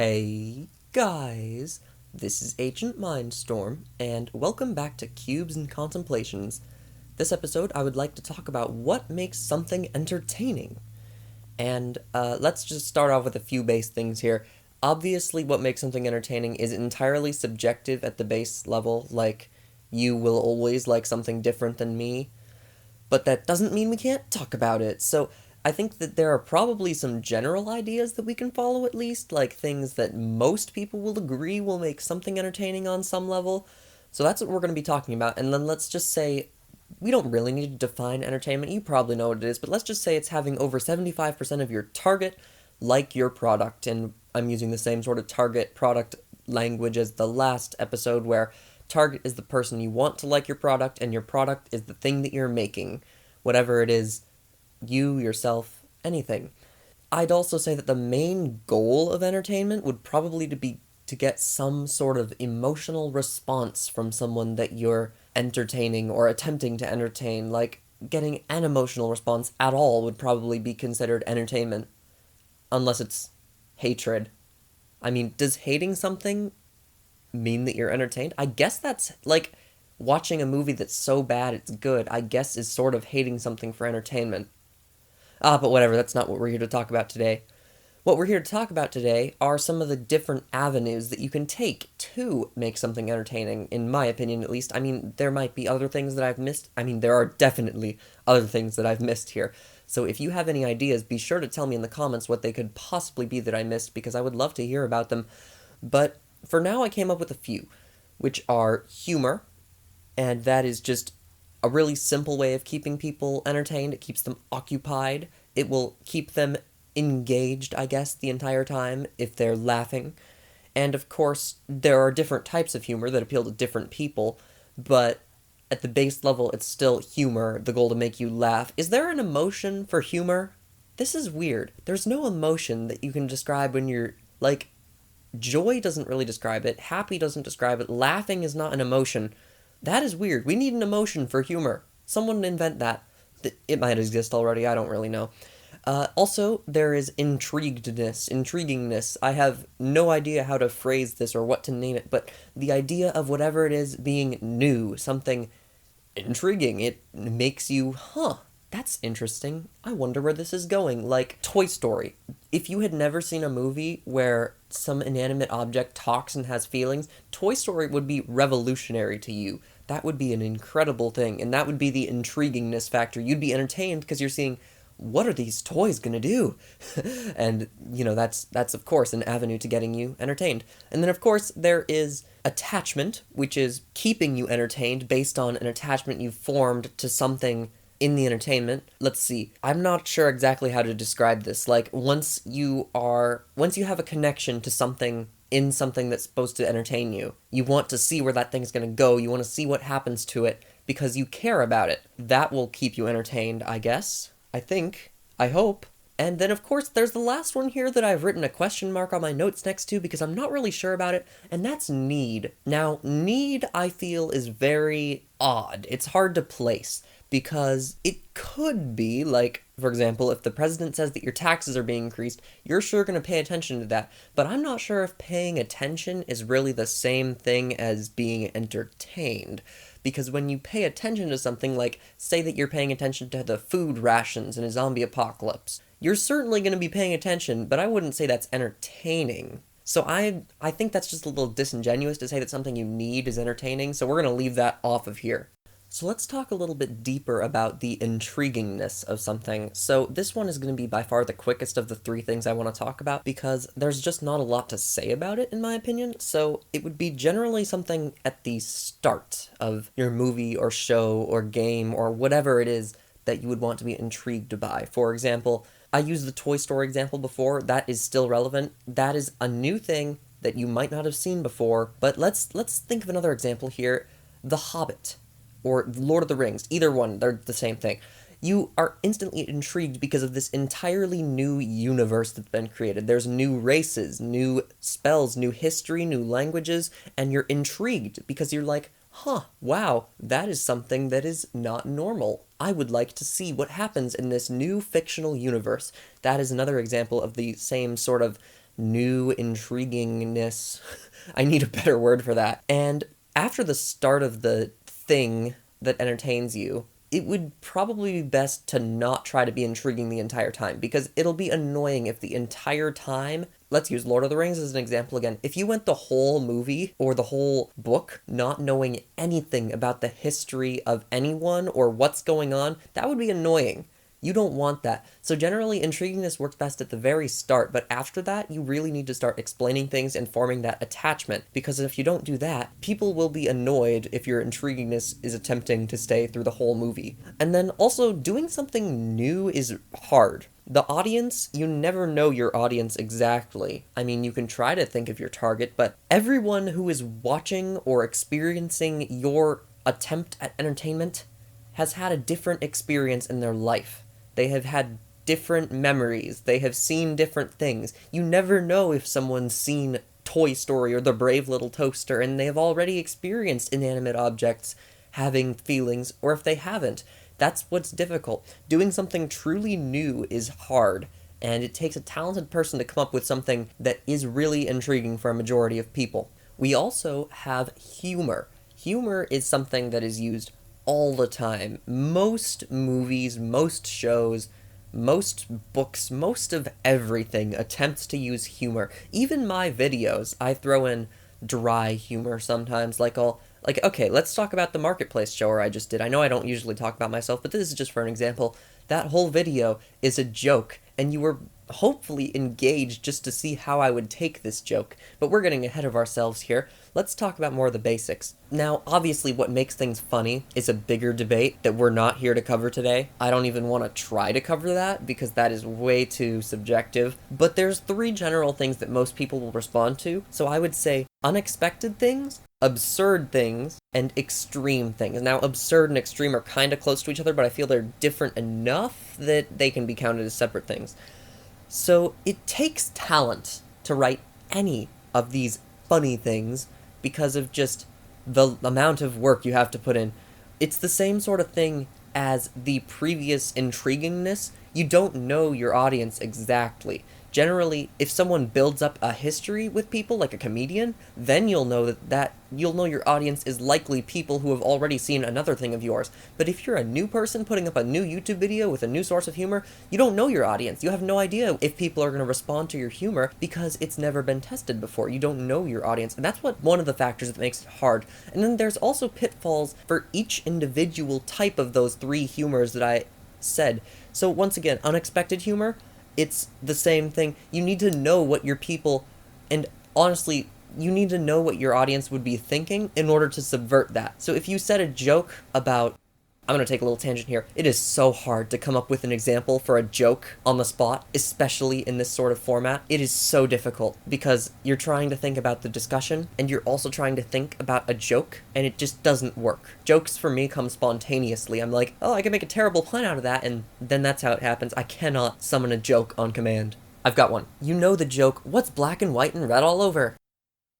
Hey guys, this is AgentMindStorm, and welcome back to Cubes and Contemplations. This episode, I would like to talk about what makes something entertaining. And let's just start off with a few base things here. Obviously, what makes something entertaining is entirely subjective at the base level, like, you will always like something different than me, but that doesn't mean we can't talk about it. So I think that there are probably some general ideas that we can follow at least, like things that most people will agree will make something entertaining on some level. So that's what we're going to be talking about. And then let's just say we don't really need to define entertainment. You probably know what it is, but let's just say it's having over 75% of your target like your product. And I'm using the same sort of target product language as the last episode, where target is the person you want to like your product, and your product is the thing that you're making, whatever it is, you, yourself, anything. I'd also say that the main goal of entertainment would probably be to get some sort of emotional response from someone that you're entertaining or attempting to entertain. Like, getting an emotional response at all would probably be considered entertainment, unless it's hatred. I mean, does hating something mean that you're entertained? I guess that's like watching a movie that's so bad it's good, I guess, is sort of hating something for entertainment. But whatever, that's not what we're here to talk about today. What we're here to talk about today are some of the different avenues that you can take to make something entertaining, in my opinion at least. I mean, there might be other things that I've missed. I mean, there are definitely other things that I've missed here. So if you have any ideas, be sure to tell me in the comments what they could possibly be that I missed, because I would love to hear about them. But for now, I came up with a few, which are humor, and that is just a really simple way of keeping people entertained. It keeps them occupied. It will keep them engaged, I guess, the entire time if they're laughing. And of course, there are different types of humor that appeal to different people, but at the base level, it's still humor, the goal to make you laugh. Is there an emotion for humor? This is weird. There's no emotion that you can describe when you're, like, joy doesn't really describe it, happy doesn't describe it, laughing is not an emotion. That is weird. We need an emotion for humor. Someone invent that. It might exist already, I don't really know. Also, there is intriguingness. I have no idea how to phrase this or what to name it, but the idea of whatever it is being new, something intriguing, it makes you, that's interesting. I wonder where this is going. Like Toy Story. If you had never seen a movie where some inanimate object talks and has feelings, Toy Story would be revolutionary to you. That would be an incredible thing, and that would be the intriguingness factor. You'd be entertained because you're seeing, what are these toys gonna do? And, that's of course an avenue to getting you entertained. And then of course there is attachment, which is keeping you entertained based on an attachment you've formed to something in the entertainment. Let's see. I'm not sure exactly how to describe this. Like, once you have a connection to something in something that's supposed to entertain you, you want to see where that thing's gonna go, you want to see what happens to it, because you care about it. That will keep you entertained, I guess. I think. I hope. And then, of course, there's the last one here that I've written a question mark on my notes next to because I'm not really sure about it, and that's need. Now, need, I feel, is very odd. It's hard to place, because it could be, like, for example, if the president says that your taxes are being increased, you're sure going to pay attention to that. But I'm not sure if paying attention is really the same thing as being entertained. Because when you pay attention to something, like, say that you're paying attention to the food rations in a zombie apocalypse, you're certainly going to be paying attention, but I wouldn't say that's entertaining. So I think that's just a little disingenuous to say that something you need is entertaining, so we're going to leave that off of here. So let's talk a little bit deeper about the intriguingness of something. So this one is going to be by far the quickest of the three things I want to talk about, because there's just not a lot to say about it, in my opinion. So it would be generally something at the start of your movie or show or game or whatever it is that you would want to be intrigued by. For example, I used the Toy Story example before. That is still relevant. That is a new thing that you might not have seen before. But let's think of another example here. The Hobbit, or Lord of the Rings, either one, they're the same thing. You are instantly intrigued because of this entirely new universe that's been created. There's new races, new spells, new history, new languages, and you're intrigued because you're like, wow, that is something that is not normal. I would like to see what happens in this new fictional universe. That is another example of the same sort of new intriguingness. I need a better word for that. And after the start of the thing that entertains you, it would probably be best to not try to be intriguing the entire time, because it'll be annoying if the entire time, let's use Lord of the Rings as an example again, if you went the whole movie or the whole book not knowing anything about the history of anyone or what's going on, that would be annoying. You don't want that. So generally, intriguingness works best at the very start, but after that, you really need to start explaining things and forming that attachment, because if you don't do that, people will be annoyed if your intriguingness is attempting to stay through the whole movie. And then also, doing something new is hard. The audience, you never know your audience exactly. I mean, you can try to think of your target, but everyone who is watching or experiencing your attempt at entertainment has had a different experience in their life. They have had different memories. They have seen different things. You never know if someone's seen Toy Story or The Brave Little Toaster and they have already experienced inanimate objects having feelings, or if they haven't. That's what's difficult. Doing something truly new is hard, and it takes a talented person to come up with something that is really intriguing for a majority of people. We also have humor. Humor is something that is used all the time. Most movies, most shows, most books, most of everything attempts to use humor. Even my videos, I throw in dry humor sometimes, okay, let's talk about the Marketplace show I just did. I know I don't usually talk about myself, but this is just for an example. That whole video is a joke, and you were hopefully engaged just to see how I would take this joke. But we're getting ahead of ourselves here. Let's talk about more of the basics. Now, obviously, what makes things funny is a bigger debate that we're not here to cover today. I don't even want to try to cover that, because that is way too subjective. But there's 3 general things that most people will respond to. So I would say unexpected things, absurd things, and extreme things. Now, absurd and extreme are kind of close to each other, but I feel they're different enough that they can be counted as separate things. So it takes talent to write any of these funny things because of just the amount of work you have to put in. It's the same sort of thing as the previous intriguingness. You don't know your audience exactly. Generally, if someone builds up a history with people, like a comedian, then you'll know you'll know your audience is likely people who have already seen another thing of yours. But if you're a new person putting up a new YouTube video with a new source of humor, you don't know your audience. You have no idea if people are going to respond to your humor because it's never been tested before. You don't know your audience, and that's one of the factors that makes it hard. And then there's also pitfalls for each individual type of those 3 humors that I said. So once again, unexpected humor, it's the same thing. You need to know what your people, and honestly, you need to know what your audience would be thinking in order to subvert that. So if you said a joke about, I'm going to take a little tangent here. It is so hard to come up with an example for a joke on the spot, especially in this sort of format. It is so difficult because you're trying to think about the discussion and you're also trying to think about a joke, and it just doesn't work. Jokes for me come spontaneously. I'm like, oh, I can make a terrible pun out of that, and then that's how it happens. I cannot summon a joke on command. I've got one. You know the joke, what's black and white and red all over?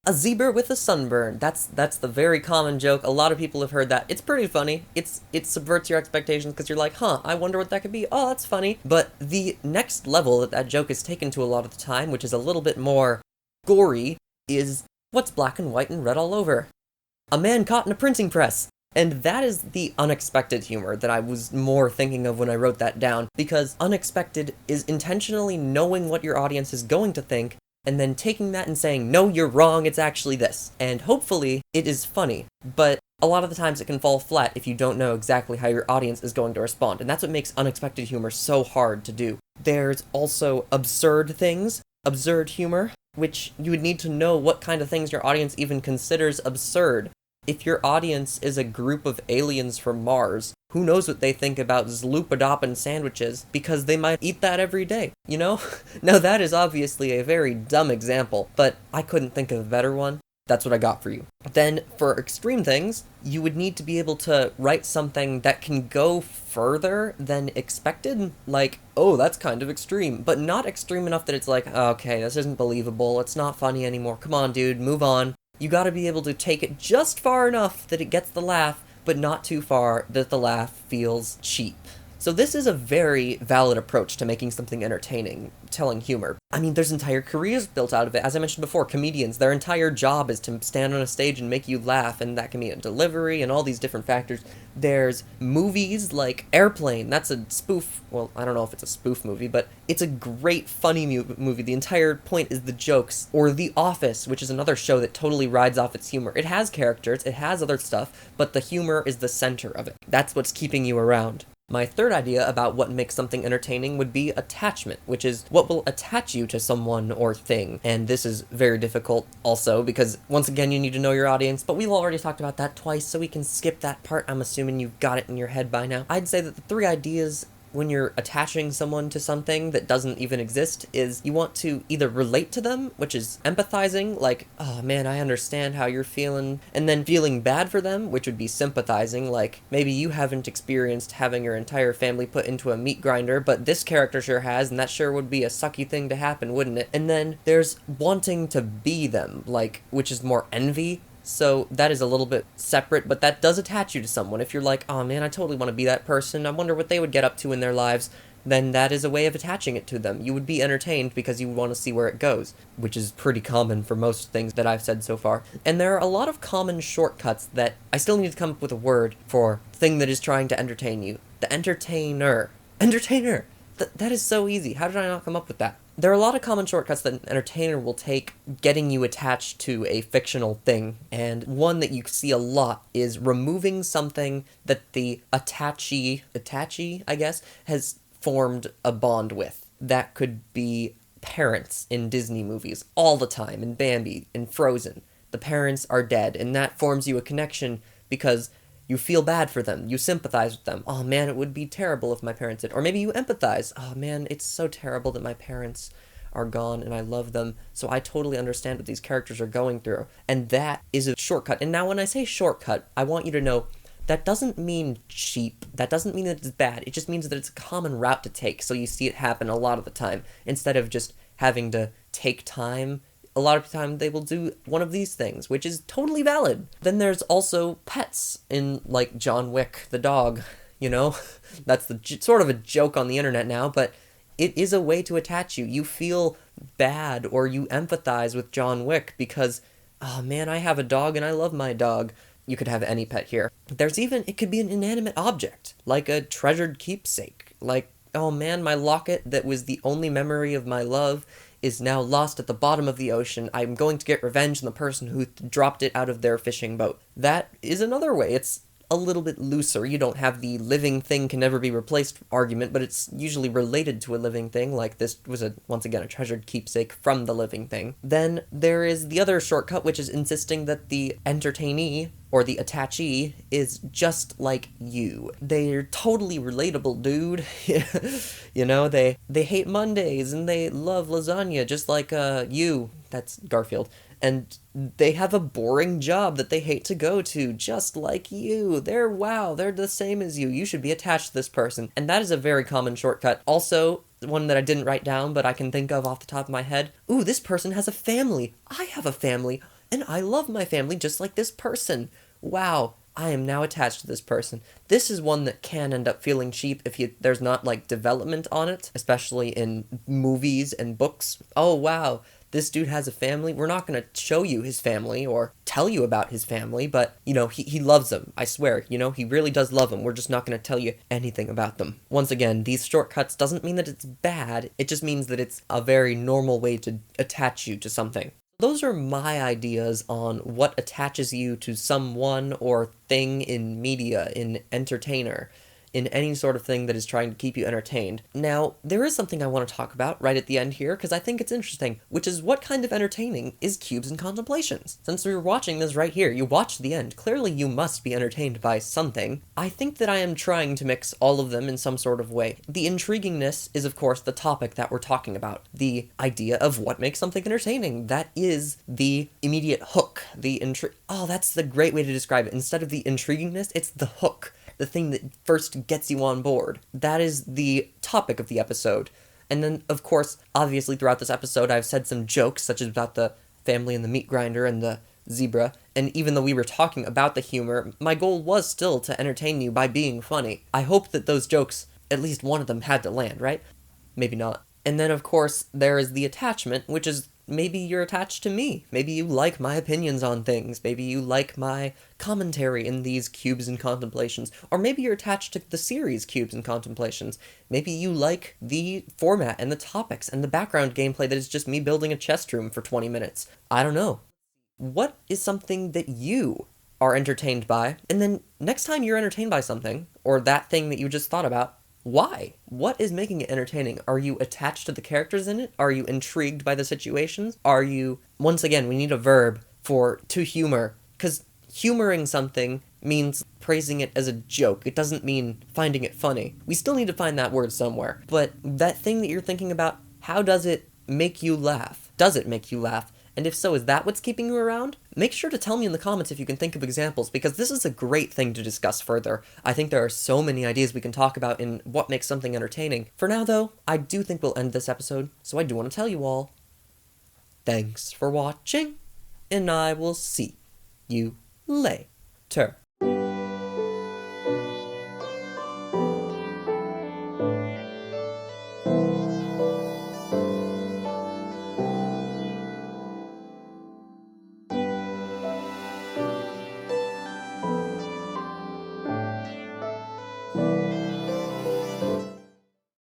A zebra with a sunburn. That's the very common joke. A lot of people have heard that. It's pretty funny. It subverts your expectations because you're like, huh, I wonder what that could be. Oh, that's funny. But the next level that joke is taken to a lot of the time, which is a little bit more gory, is what's black and white and red all over? A man caught in a printing press. And that is the unexpected humor that I was more thinking of when I wrote that down, because unexpected is intentionally knowing what your audience is going to think and then taking that and saying, no, you're wrong, it's actually this. And hopefully, it is funny, but a lot of the times it can fall flat if you don't know exactly how your audience is going to respond, and that's what makes unexpected humor so hard to do. There's also absurd things, absurd humor, which you would need to know what kind of things your audience even considers absurd. If your audience is a group of aliens from Mars, who knows what they think about zloopadopin sandwiches, because they might eat that every day, you know? Now that is obviously a very dumb example, but I couldn't think of a better one. That's what I got for you. Then, for extreme things, you would need to be able to write something that can go further than expected, like, oh, that's kind of extreme, but not extreme enough that it's like, okay, this isn't believable, it's not funny anymore, come on dude, move on. You gotta be able to take it just far enough that it gets the laugh, but not too far that the laugh feels cheap. So this is a very valid approach to making something entertaining, telling humor. I mean, there's entire careers built out of it. As I mentioned before, comedians, their entire job is to stand on a stage and make you laugh, and that can be a delivery and all these different factors. There's movies like Airplane. That's a spoof. Well, I don't know if it's a spoof movie, but it's a great, funny movie. The entire point is the jokes. Or The Office, which is another show that totally rides off its humor. It has characters, it has other stuff, but the humor is the center of it. That's what's keeping you around. My third idea about what makes something entertaining would be attachment, which is what will attach you to someone or thing. And this is very difficult also because, once again, you need to know your audience, but we've already talked about that twice, so we can skip that part. I'm assuming you've got it in your head by now. I'd say that the three ideas when you're attaching someone to something that doesn't even exist is you want to either relate to them, which is empathizing, like, oh man, I understand how you're feeling, and then feeling bad for them, which would be sympathizing, like, maybe you haven't experienced having your entire family put into a meat grinder, but this character sure has, and that sure would be a sucky thing to happen, wouldn't it? And then there's wanting to be them, like, which is more envy. So that is a little bit separate, but that does attach you to someone. If you're like, oh man, I totally want to be that person, I wonder what they would get up to in their lives, then that is a way of attaching it to them. You would be entertained because you want to see where it goes, which is pretty common for most things that I've said so far. And there are a lot of common shortcuts that I still need to come up with a word for thing that is trying to entertain you. The entertainer. Entertainer! That is so easy. How did I not come up with that? There are a lot of common shortcuts that an entertainer will take getting you attached to a fictional thing, and one that you see a lot is removing something that the attachee, I guess, has formed a bond with. That could be parents in Disney movies all the time, in Bambi, in Frozen. The parents are dead, and that forms you a connection because you feel bad for them. You sympathize with them. Oh man, it would be terrible if my parents did. Or maybe you empathize. Oh man, it's so terrible that my parents are gone and I love them. So I totally understand what these characters are going through. And that is a shortcut. And now when I say shortcut, I want you to know that doesn't mean cheap. That doesn't mean that it's bad. It just means that it's a common route to take. So you see it happen a lot of the time. Instead of just having to take time, a lot of the time they will do one of these things, which is totally valid. Then there's also pets in, like, John Wick, the dog, you know? That's sort of a joke on the internet now, but it is a way to attach you. You feel bad or you empathize with John Wick because, oh man, I have a dog and I love my dog. You could have any pet here. There's even, it could be an inanimate object, like a treasured keepsake. Like, oh man, my locket that was the only memory of my love is now lost at the bottom of the ocean. I'm going to get revenge on the person who dropped it out of their fishing boat. That is another way. It's a little bit looser. You don't have the living thing can never be replaced argument, but it's usually related to a living thing, like this was once again a treasured keepsake from the living thing. Then there is the other shortcut, which is insisting that the entertainee or the attachee is just like you. They're totally relatable, dude. You know, they hate Mondays and they love lasagna just like you. That's Garfield. And they have a boring job that they hate to go to, just like you. They're the same as you. You should be attached to this person. And that is a very common shortcut. Also, one that I didn't write down, but I can think of off the top of my head. Ooh, this person has a family. I have a family, and I love my family just like this person. Wow, I am now attached to this person. This is one that can end up feeling cheap if there's not, like, development on it, especially in movies and books. Oh, wow. This dude has a family. We're not going to show you his family or tell you about his family, but, you know, he loves them. I swear, you know, he really does love them. We're just not going to tell you anything about them. Once again, these shortcuts doesn't mean that it's bad. It just means that it's a very normal way to attach you to something. Those are my ideas on what attaches you to someone or thing in media, in entertainer, in any sort of thing that is trying to keep you entertained. Now, there is something I want to talk about right at the end here, because I think it's interesting, which is what kind of entertaining is Cubes and Contemplations? Since we're watching this right here, you watch the end, clearly you must be entertained by something. I think that I am trying to mix all of them in some sort of way. The intriguingness is, of course, the topic that we're talking about. The idea of what makes something entertaining. That is the immediate hook. Oh, that's the great way to describe it. Instead of the intriguingness, it's the hook. The thing that first gets you on board. That is the topic of the episode. And then, of course, obviously throughout this episode, I've said some jokes, such as about the family and the meat grinder and the zebra. And even though we were talking about the humor, my goal was still to entertain you by being funny. I hope that those jokes at least one of them had to land, right? Maybe not. And then, of course, there is the attachment, which is maybe you're attached to me. Maybe you like my opinions on things. Maybe you like my commentary in these Cubes and Contemplations. Or maybe you're attached to the series Cubes and Contemplations. Maybe you like the format and the topics and the background gameplay that is just me building a chest room for 20 minutes. I don't know. What is something that you are entertained by? And then next time you're entertained by something, or that thing that you just thought about, why? What is making it entertaining? Are you attached to the characters in it? Are you intrigued by the situations? Are you, once again, we need a verb for to humor, because humoring something means praising it as a joke. It doesn't mean finding it funny. We still need to find that word somewhere. But that thing that you're thinking about, how does it make you laugh? Does it make you laugh? And if so, is that what's keeping you around? Make sure to tell me in the comments if you can think of examples, because this is a great thing to discuss further. I think there are so many ideas we can talk about in what makes something entertaining. For now, though, I do think we'll end this episode, so I do want to tell you all, thanks for watching, and I will see you later.